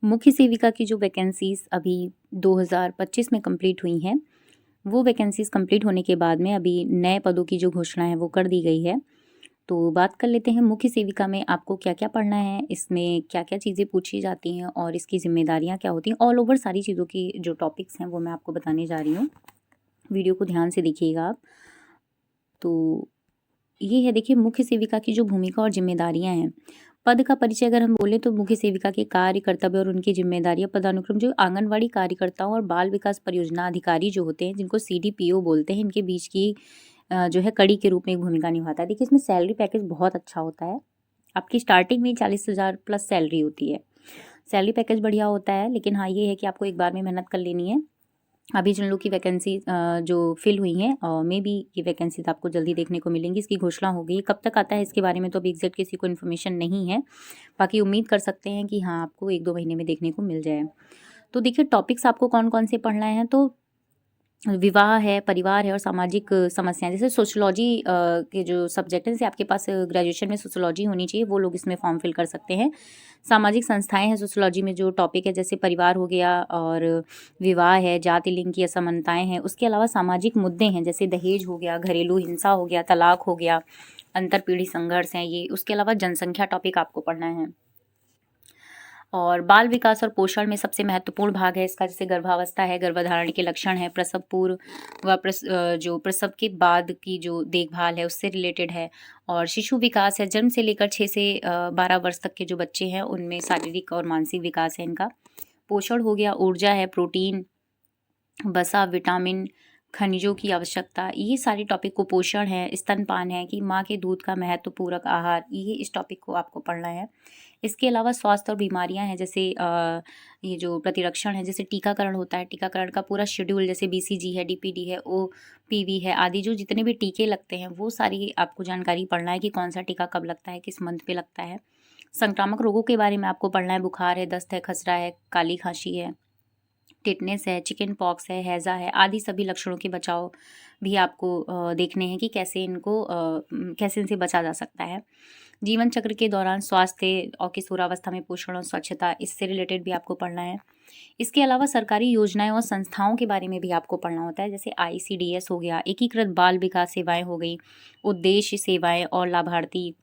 मुख्य सेविका की जो वैकेंसीज़ अभी 2025 में कंप्लीट हुई हैं, वो वैकेंसीज़ कंप्लीट होने के बाद में अभी नए पदों की जो घोषणा है वो कर दी गई है। तो बात कर लेते हैं मुख्य सेविका में आपको क्या-क्या पढ़ना है, इसमें क्या-क्या चीज़ें पूछी जाती हैं और इसकी ज़िम्मेदारियाँ क्या होती हैं। ऑल ओवर सारी चीज़ों की जो टॉपिक्स हैं वो मैं आपको बताने जा रही हूँ। वीडियो को ध्यान से देखिएगा आप। तो ये है देखिए मुख्य सेविका की जो भूमिका और ज़िम्मेदारियाँ हैं। पद का परिचय अगर हम बोलें तो मुख्य सेविका के कार्य, कर्तव्य और उनकी ज़िम्मेदारियाँ पदानुक्रम जो आंगनवाड़ी कार्यकर्ताओं और बाल विकास परियोजना अधिकारी जो होते हैं, जिनको सीडीपीओ बोलते हैं, इनके बीच की जो है कड़ी के रूप में एक भूमिका निभाता है। देखिए इसमें सैलरी पैकेज बहुत अच्छा होता है। आपकी स्टार्टिंग में 40,000 प्लस सैलरी होती है। सैलरी पैकेज बढ़िया होता है, लेकिन हाँ ये है कि आपको एक बार में मेहनत कर लेनी है। अभी जिन लोग की वैकेंसी जो फिल हुई हैं मे बी ये वैकेंसीज आपको जल्दी देखने को मिलेंगी। इसकी घोषणा हो गई, कब तक आता है इसके बारे में तो अभी एग्जैक्ट किसी को इन्फॉर्मेशन नहीं है। बाकी उम्मीद कर सकते हैं कि हाँ आपको 1-2 महीने में देखने को मिल जाए। तो देखिए टॉपिक्स आपको कौन-कौन से पढ़ना है, तो विवाह है, परिवार है और सामाजिक समस्याएँ। जैसे सोशियोलॉजी के जो सब्जेक्ट हैं, जैसे आपके पास ग्रेजुएशन में सोशियोलॉजी होनी चाहिए, वो लोग इसमें फॉर्म फिल कर सकते हैं। सामाजिक संस्थाएँ हैं सोशियोलॉजी में, जो टॉपिक है जैसे परिवार हो गया और विवाह है, जाति लिंग की असमानताएँ हैं। उसके अलावा सामाजिक मुद्दे हैं जैसे दहेज हो गया, घरेलू हिंसा हो गया, तलाक हो गया, अंतर-पीढ़ी संघर्ष हैं ये। उसके अलावा जनसंख्या टॉपिक आपको पढ़ना है। और बाल विकास और पोषण में सबसे महत्वपूर्ण भाग है इसका, जैसे गर्भावस्था है, गर्भधारण के लक्षण है, प्रसव पूर्व व जो प्रसव के बाद की जो देखभाल है उससे रिलेटेड है। और शिशु विकास है, जन्म से लेकर 6 से 12 वर्ष तक के जो बच्चे हैं उनमें शारीरिक और मानसिक विकास है इनका। पोषण हो गया, ऊर्जा है, प्रोटीन, वसा, विटामिन, खनिजों की आवश्यकता, ये सारे टॉपिक कुपोषण है, स्तनपान है कि माँ के दूध का महत्व, पूरक आहार, ये इस टॉपिक को आपको पढ़ना है। इसके अलावा स्वास्थ्य और बीमारियां हैं, जैसे ये जो प्रतिरक्षण है, जैसे टीकाकरण होता है, टीकाकरण का पूरा शेड्यूल, जैसे बीसीजी है, डीपीडी है, ओपीवी है आदि, जो जितने भी टीके लगते हैं वो सारी आपको जानकारी पढ़ना है कि कौन सा टीका कब लगता है, किस मंथ पे लगता है। संक्रामक रोगों के बारे में आपको पढ़ना है, बुखार है, दस्त है, खसरा है, काली खांसी है, टिटनेस है, चिकन पॉक्स है, हैज़ा है, आदि सभी लक्षणों के बचाव भी आपको देखने हैं कि कैसे इनसे बचा जा सकता है। जीवन चक्र के दौरान स्वास्थ्य और किशोरावस्था में पोषण और स्वच्छता, इससे रिलेटेड भी आपको पढ़ना है। इसके अलावा सरकारी योजनाएं और संस्थाओं के बारे में भी आपको पढ़ना होता है, जैसे आईसीडीएस हो गया, एकीकृत बाल विकास सेवाएं हो गई, उद्देश्य सेवाएं और लाभार्थी।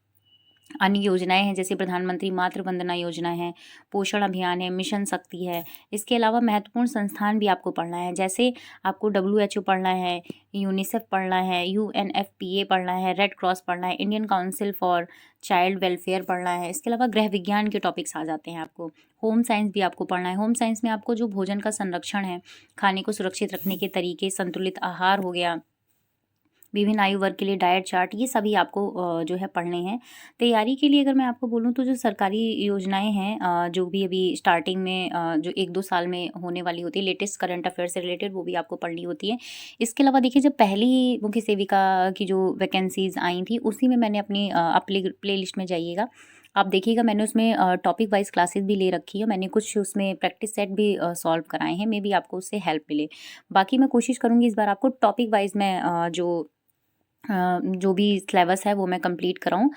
अन्य योजनाएं हैं जैसे प्रधानमंत्री मातृ वंदना योजना है, पोषण अभियान है, मिशन शक्ति है। इसके अलावा महत्वपूर्ण संस्थान भी आपको पढ़ना है, जैसे आपको डब्ल्यूएचओ पढ़ना है, यूनिसेफ पढ़ना है, यूएनएफपीए पढ़ना है, रेड क्रॉस पढ़ना है, Indian council for child welfare पढ़ना है। इसके अलावा गृह विज्ञान के टॉपिक्स आ जाते हैं आपको। होम साइंस भी आपको पढ़ना है। होम साइंस में आपको जो भोजन का संरक्षण है, खाने को सुरक्षित रखने के तरीके, संतुलित आहार हो गया, विभिन्न आयु वर्ग के लिए डाइट चार्ट, ये सभी आपको जो है पढ़ने हैं। तैयारी के लिए अगर मैं आपको बोलूँ तो जो सरकारी योजनाएं हैं जो भी अभी स्टार्टिंग में जो 1-2 साल में होने वाली होती है, लेटेस्ट करंट अफेयर से रिलेटेड, वो भी आपको पढ़नी होती है। इसके अलावा देखिए जब पहली मुख्य सेविका की जो वैकेंसीज आई थी उसी में मैंने अपनी आप प्ले लिस्ट में जाइएगा, आप देखिएगा मैंने उसमें टॉपिक वाइज क्लासेस भी ले रखी है, मैंने कुछ उसमें प्रैक्टिस सेट भी सॉल्व कराए हैं, मे बी आपको उससे हेल्प मिले। बाकी मैं कोशिश करूँगी इस बार आपको टॉपिक वाइज में जो भी सिलेबस है वो मैं कंप्लीट कराऊँ।